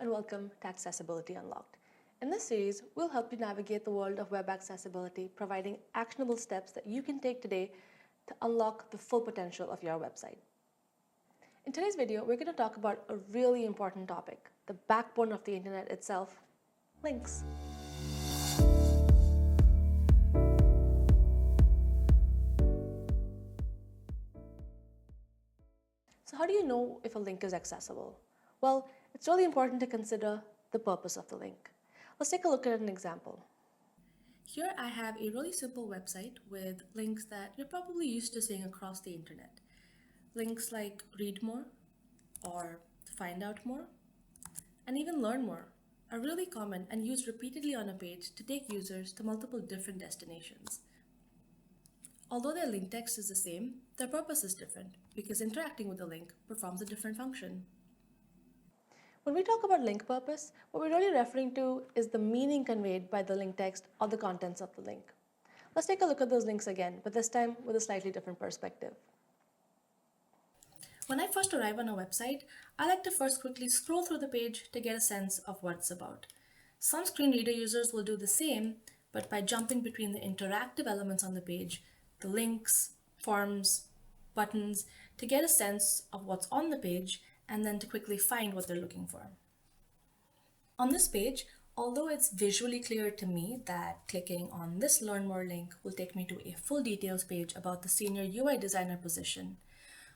and welcome to Accessibility Unlocked. In this series, we'll help you navigate the world of web accessibility, providing actionable steps that you can take today to unlock the full potential of your website. In today's video, we're going to talk about a really important topic, the backbone of the internet itself, links. So how do you know if a link is accessible? Well, it's really important to consider the purpose of the link. Let's take a look at an example. Here I have a really simple website with links that you're probably used to seeing across the internet. Links like read more or find out more and even learn more are really common and used repeatedly on a page to take users to multiple different destinations. Although their link text is the same, their purpose is different because interacting with the link performs a different function. When we talk about link purpose, what we're really referring to is the meaning conveyed by the link text or the contents of the link. Let's take a look at those links again, but this time with a slightly different perspective. When I first arrive on a website, I like to first quickly scroll through the page to get a sense of what it's about. Some screen reader users will do the same, but by jumping between the interactive elements on the page, the links, forms, buttons, to get a sense of what's on the page and then to quickly find what they're looking for. On this page, although it's visually clear to me that clicking on this Learn More link will take me to a full details page about the senior UI designer position,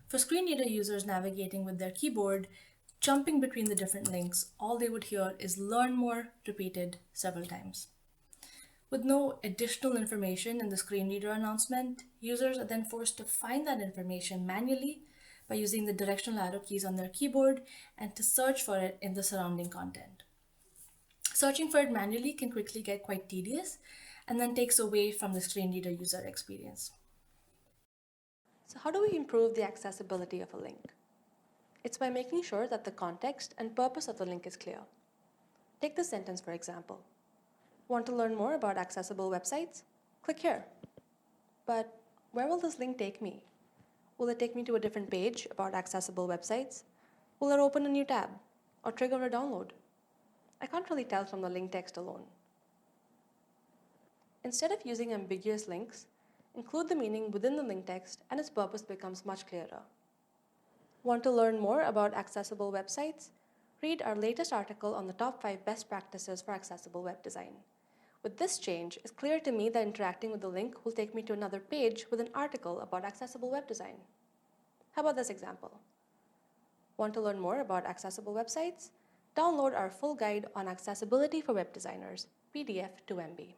for screen reader users navigating with their keyboard, jumping between the different links, all they would hear is Learn More repeated several times. With no additional information in the screen reader announcement, users are then forced to find that information manually by using the directional arrow keys on their keyboard and to search for it in the surrounding content. Searching for it manually can quickly get quite tedious and then takes away from the screen reader user experience. So how do we improve the accessibility of a link? It's by making sure that the context and purpose of the link is clear. Take this sentence for example. Want to learn more about accessible websites? Click here. But where will this link take me? Will it take me to a different page about accessible websites? Will it open a new tab or trigger a download? I can't really tell from the link text alone. Instead of using ambiguous links, include the meaning within the link text and its purpose becomes much clearer. Want to learn more about accessible websites? Read our latest article on the top 5 best practices for accessible web design. With this change, it's clear to me that interacting with the link will take me to another page with an article about accessible web design. How about this example? Want to learn more about accessible websites? Download our full guide on accessibility for web designers, PDF to MB.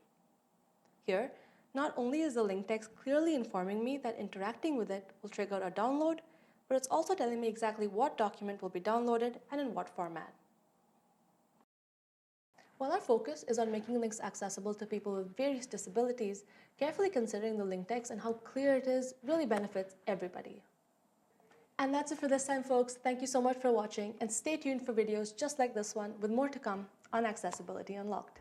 Here, not only is the link text clearly informing me that interacting with it will trigger a download, but it's also telling me exactly what document will be downloaded and in what format. While our focus is on making links accessible to people with various disabilities, carefully considering the link text and how clear it is really benefits everybody. And that's it for this time, folks. Thank you so much for watching and stay tuned for videos just like this one with more to come on Accessibility Unlocked.